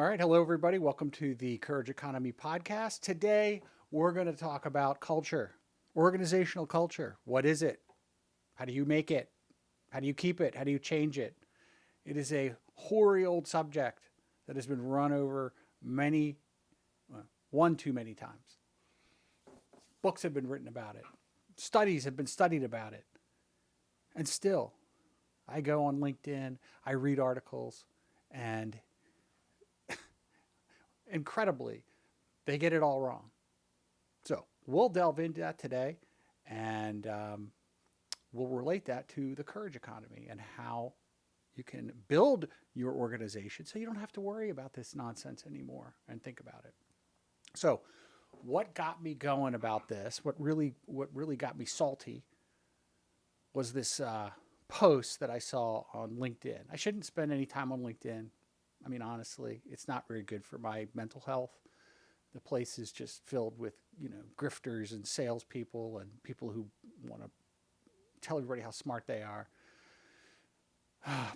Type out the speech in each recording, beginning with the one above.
All right. Hello, everybody. Welcome to the Courage Economy podcast. Today, we're going to talk about culture, organizational culture. What is it? How do you make it? How do you keep it? How do you change it? It is a hoary old subject that has been run over many, one too many times. Books have been written about it, studies have been studied about it. And still, I go on LinkedIn, I read articles, and incredibly, they get it all wrong. So we'll delve into that today, and we'll relate that to the courage economy and how you can build your organization so you don't have to worry about this nonsense anymore and think about it. So, what got me going about this? What really got me salty was this post that I saw on LinkedIn. I shouldn't spend any time on LinkedIn. I mean, honestly, it's not very good for my mental health. The place is just filled with, grifters and salespeople and people who want to tell everybody how smart they are.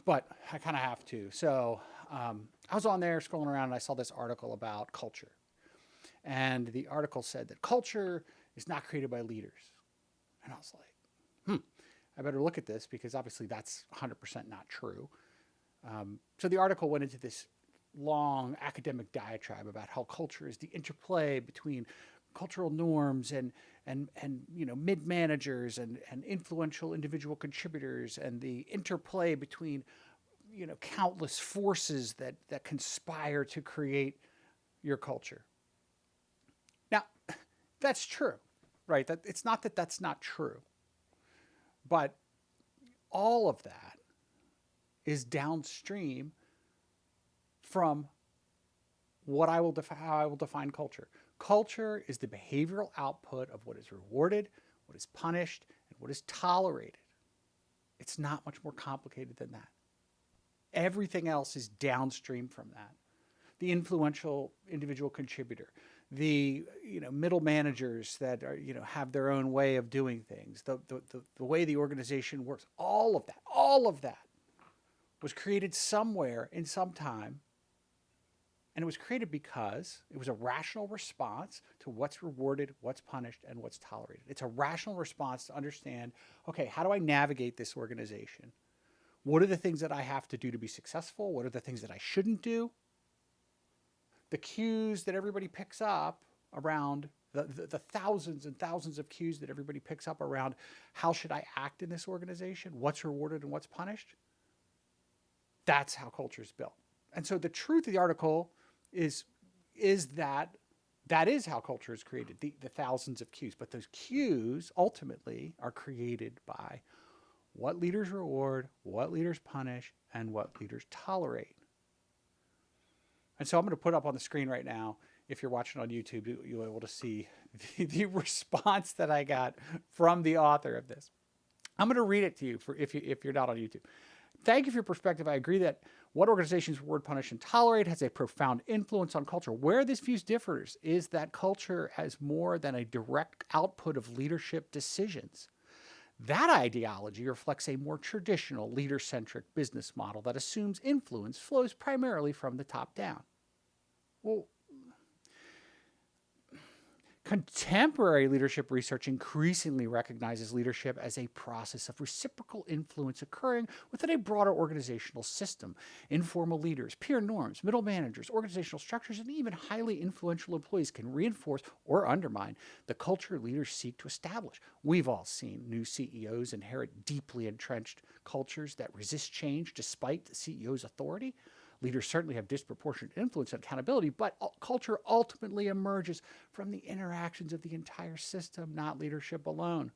But I kind of have to. So I was on there scrolling around and I saw this article about culture. And the article said that culture is not created by leaders. And I was like, I better look at this because obviously that's 100% not true. So the article went into this long academic diatribe about how culture is the interplay between cultural norms and mid managers and influential individual contributors and the interplay between countless forces that conspire to create your culture. Now, that's true, right? That it's not that that's not true, but all of that is downstream from how I will define culture. Culture is the behavioral output of what is rewarded, what is punished, and what is tolerated. It's not much more complicated than that. Everything else is downstream from that. The influential individual contributor, the middle managers that are have their own way of doing things, the way the organization works, all of that was created somewhere in some time. And it was created because it was a rational response to what's rewarded, what's punished, and what's tolerated. It's a rational response to understand, okay, how do I navigate this organization? What are the things that I have to do to be successful? What are the things that I shouldn't do? The cues that everybody picks up around the thousands and thousands of cues that everybody picks up around how should I act in this organization? What's rewarded and what's punished? That's how culture is built. And so the truth of the article is that is how culture is created, the thousands of cues. But those cues ultimately are created by what leaders reward, what leaders punish, and what leaders tolerate. And so I'm going to put up on the screen right now, if you're watching on YouTube, you'll be able to see the response that I got from the author of this. I'm going to read it to you if you're not on YouTube. Thank you for your perspective. I agree that what organizations reward, punish, and tolerate has a profound influence on culture. Where this view differs is that culture has more than a direct output of leadership decisions. That ideology reflects a more traditional leader-centric business model that assumes influence flows primarily from the top down. Well, contemporary leadership research increasingly recognizes leadership as a process of reciprocal influence occurring within a broader organizational system. Informal leaders, peer norms, middle managers, organizational structures, and even highly influential employees can reinforce or undermine the culture leaders seek to establish. We've all seen new CEOs inherit deeply entrenched cultures that resist change despite the CEO's authority. Leaders certainly have disproportionate influence and accountability, but culture ultimately emerges from the interactions of the entire system, not leadership alone.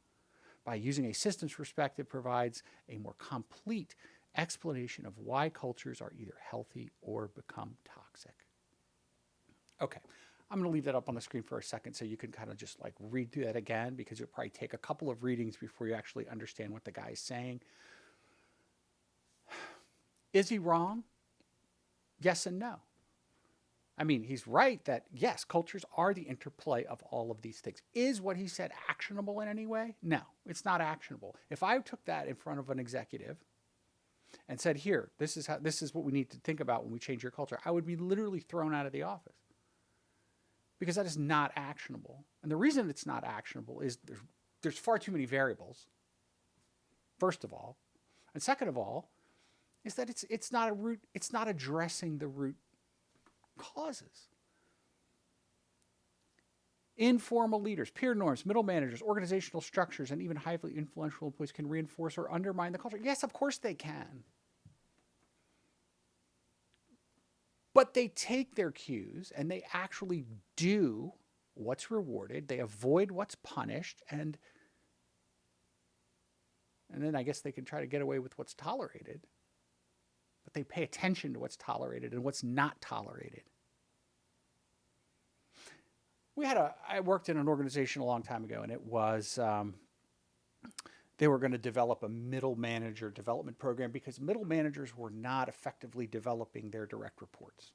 By using a systems perspective provides a more complete explanation of why cultures are either healthy or become toxic. Okay, I'm going to leave that up on the screen for a second so you can kind of just like read through that again because it'll probably take a couple of readings before you actually understand what the guy is saying. Is he wrong? Yes and no. I mean, he's right that, yes, cultures are the interplay of all of these things. Is what he said actionable in any way? No, it's not actionable. If I took that in front of an executive and said, here, this is what we need to think about when we change your culture, I would be literally thrown out of the office, because that is not actionable. And the reason it's not actionable is there's far too many variables, first of all. And second of all, is that it's not addressing the root causes. Informal leaders, peer norms, middle managers, organizational structures, and even highly influential employees can reinforce or undermine the culture. Yes, of course they can. But they take their cues and they actually do what's rewarded. They avoid what's punished, and then I guess they can try to get away with what's tolerated. But they pay attention to what's tolerated and what's not tolerated. I worked in an organization a long time ago, and it was, they were going to develop a middle manager development program because middle managers were not effectively developing their direct reports.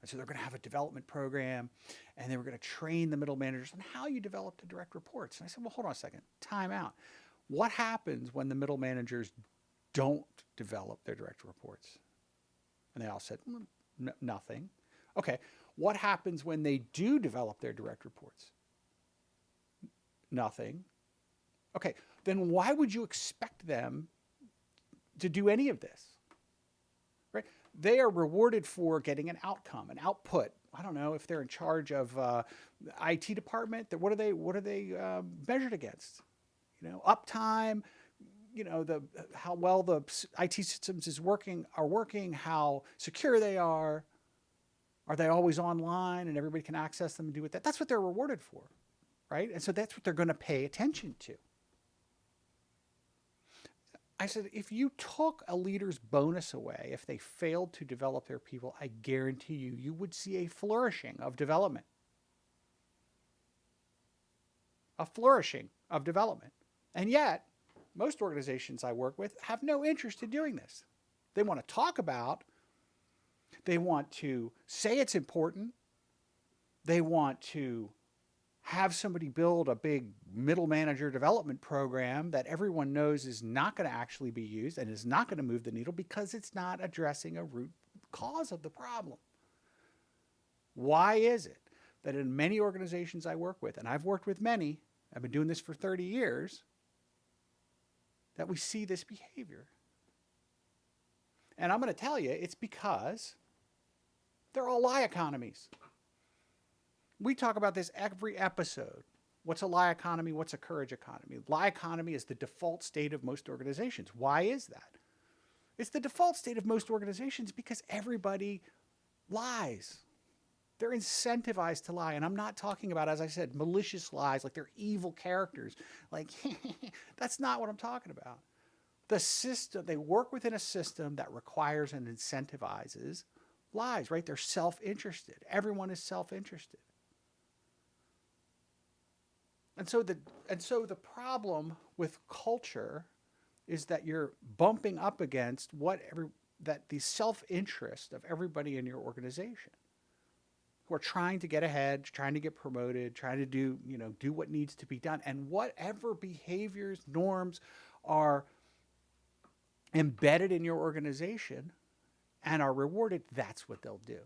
And so they're going to have a development program, and they were going to train the middle managers on how you develop the direct reports. And I said, well, hold on a second, time out. What happens when the middle managers don't develop their direct reports? And they all said, nothing. Okay. What happens when they do develop their direct reports? Nothing. Okay, then why would you expect them to do any of this? Right? They are rewarded for getting an outcome, an output. I don't know if they're in charge of the IT department. What are they measured against? Uptime. How well the IT systems are working, how secure they are. Are they always online and everybody can access them and do with that? That's what they're rewarded for, right? And so that's what they're going to pay attention to. I said, if you took a leader's bonus away, if they failed to develop their people, I guarantee you would see a flourishing of development. A flourishing of development. And yet, most organizations I work with have no interest in doing this. They want to talk about, they want to say it's important. They want to have somebody build a big middle manager development program that everyone knows is not going to actually be used and is not going to move the needle because it's not addressing a root cause of the problem. Why is it that in many organizations I work with, and I've worked with many, I've been doing this for 30 years, that we see this behavior? And I'm going to tell you, it's because they're all lie economies. We talk about this every episode. What's a lie economy? What's a courage economy? Lie economy is the default state of most organizations. Why is that? It's the default state of most organizations because everybody lies. They're incentivized to lie. And I'm not talking about, as I said, malicious lies, like they're evil characters. Like, that's not what I'm talking about. The system, they work within a system that requires and incentivizes lies, right? They're self-interested. Everyone is self-interested. And so the problem with culture is that you're bumping up against the self-interest of everybody in your organization who are trying to get ahead, trying to get promoted, trying to do what needs to be done. And whatever behaviors, norms are embedded in your organization and are rewarded, that's what they'll do.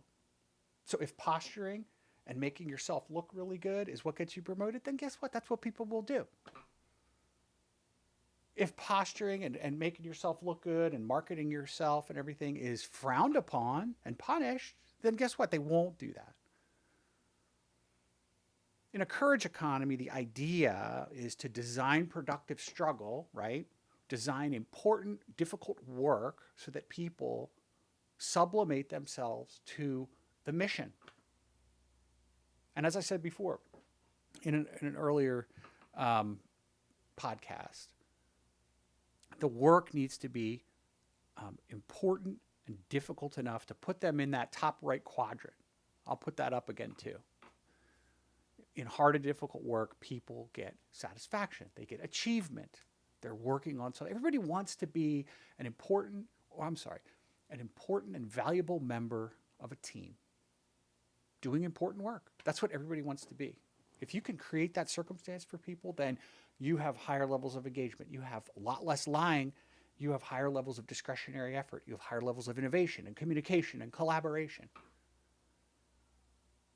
So if posturing and making yourself look really good is what gets you promoted, then guess what? That's what people will do. If posturing and making yourself look good and marketing yourself and everything is frowned upon and punished, then guess what? They won't do that. In a courage economy, the idea is to design productive struggle, right? Design important, difficult work so that people sublimate themselves to the mission. And as I said before, in an earlier podcast, the work needs to be important and difficult enough to put them in that top right quadrant. I'll put that up again too. In hard and difficult work, people get satisfaction. They get achievement. They're working on something. Everybody wants to be an important and valuable member of a team doing important work. That's what everybody wants to be. If you can create that circumstance for people, then you have higher levels of engagement. You have a lot less lying You have higher levels of discretionary effort. You have higher levels of innovation and communication and collaboration.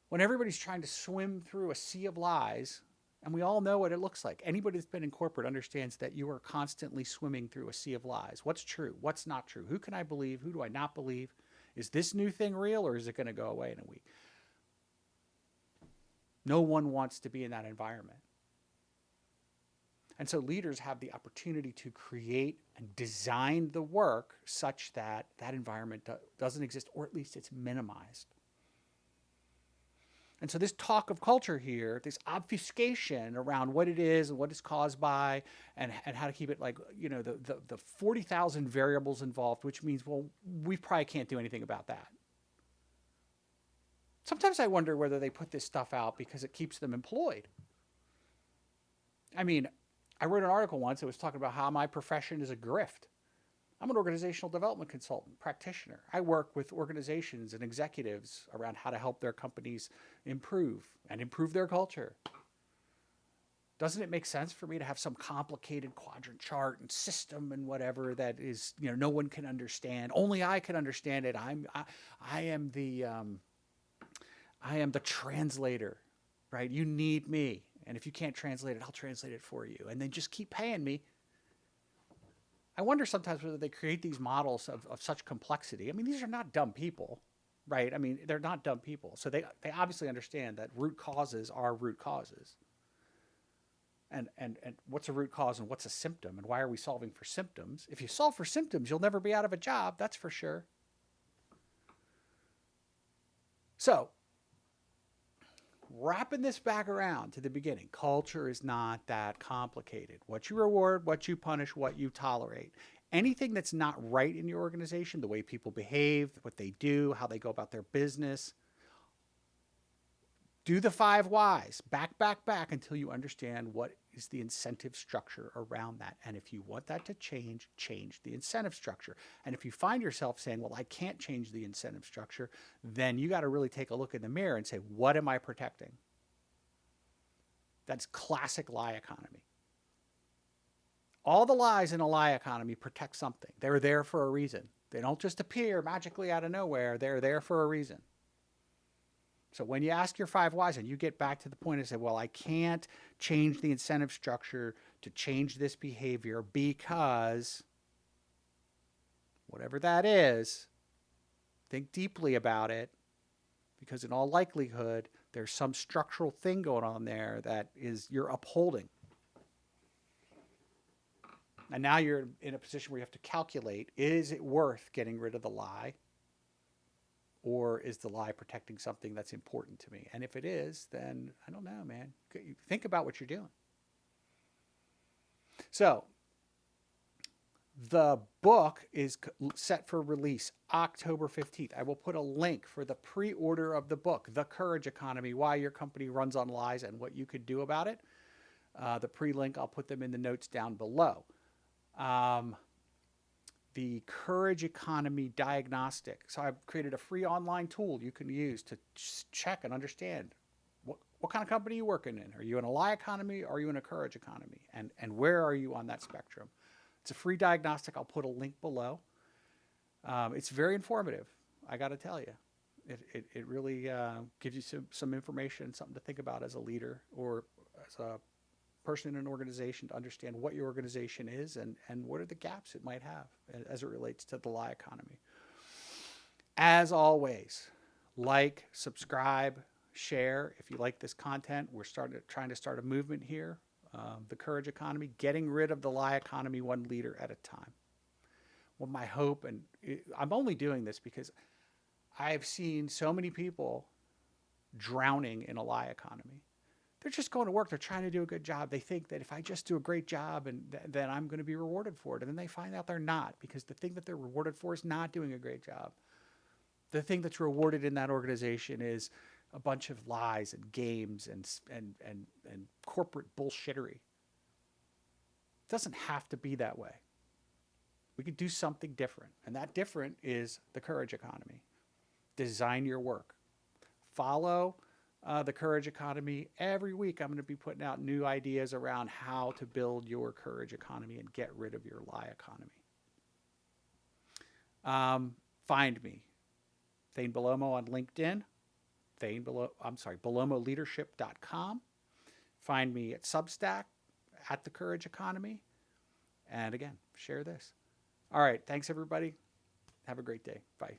When everybody's trying to swim through a sea of lies, and we all know what it looks like. Anybody that's been in corporate understands that you are constantly swimming through a sea of lies. What's true? What's not true? Who can I believe? Who do I not believe? Is this new thing real, or is it going to go away in a week? No one wants to be in that environment. And so leaders have the opportunity to create and design the work such that that environment doesn't exist, or at least it's minimized. And so this talk of culture here, this obfuscation around what it is and what it's caused by, and how to keep it like, the 40,000 variables involved, which means, well, we probably can't do anything about that. Sometimes I wonder whether they put this stuff out because it keeps them employed. I mean, I wrote an article once that was talking about how my profession is a grift. I'm an organizational development consultant, practitioner. I work with organizations and executives around how to help their companies improve their culture. Doesn't it make sense for me to have some complicated quadrant chart and system and whatever that is, no one can understand? Only I can understand it. I am the translator, right? You need me. And if you can't translate it, I'll translate it for you. And then just keep paying me. I wonder sometimes whether they create these models of such complexity. I mean, these are not dumb people, right? I mean, they're not dumb people. So they obviously understand that root causes are root causes. And what's a root cause and what's a symptom? And why are we solving for symptoms? If you solve for symptoms, you'll never be out of a job. That's for sure. So, wrapping this back around to the beginning, culture is not that complicated. What you reward, what you punish, what you tolerate. Anything that's not right in your organization, the way people behave, what they do, how they go about their business, do the 5 whys, back until you understand what is the incentive structure around that. And if you want that to change the incentive structure. And if you find yourself saying, well, I can't change the incentive structure, then you got to really take a look in the mirror and say, what am I protecting? That's classic lie economy. All the lies in a lie economy protect something. They're there for a reason. They don't just appear magically out of nowhere. They're there for a reason. So when you ask your 5 whys and you get back to the point and say, well, I can't change the incentive structure to change this behavior because whatever that is, think deeply about it, because in all likelihood, there's some structural thing going on there that is you're upholding. And now you're in a position where you have to calculate, is it worth getting rid of the lie? Or is the lie protecting something that's important to me? And if it is, then I don't know, man. Think about what you're doing. So the book is set for release October 15th. I will put a link for the pre-order of the book, The Courage Economy, Why Your Company Runs on Lies and What You Could Do About It. The pre-link, I'll put them in the notes down below. The Courage Economy Diagnostic. So I've created a free online tool you can use to check and understand what kind of company you're working in. Are you in a lie economy or are you in a courage economy? And where are you on that spectrum? It's a free diagnostic. I'll put a link below. It's very informative, I got to tell you. It really gives you some information, something to think about as a leader or as a person in an organization to understand what your organization is and what are the gaps it might have as it relates to the lie economy. As always, like, subscribe, share if you like this content. We're trying to start a movement here, the Courage Economy, getting rid of the lie economy one leader at a time. Well, my hope, and I'm only doing this because I've seen so many people drowning in a lie economy. They're just going to work. They're trying to do a good job. They think that if I just do a great job, and then I'm going to be rewarded for it. And then they find out they're not, because the thing that they're rewarded for is not doing a great job. The thing that's rewarded in that organization is a bunch of lies and games and corporate bullshittery. It doesn't have to be that way. We could do something different. And that different is the Courage Economy. Design your work. Follow the Courage Economy. Every week I'm going to be putting out new ideas around how to build your Courage Economy and get rid of your lie economy. Find me, Thane Belomo on LinkedIn, BelomoLeadership.com. Find me at Substack, at The Courage Economy. And again, share this. All right. Thanks, everybody. Have a great day. Bye.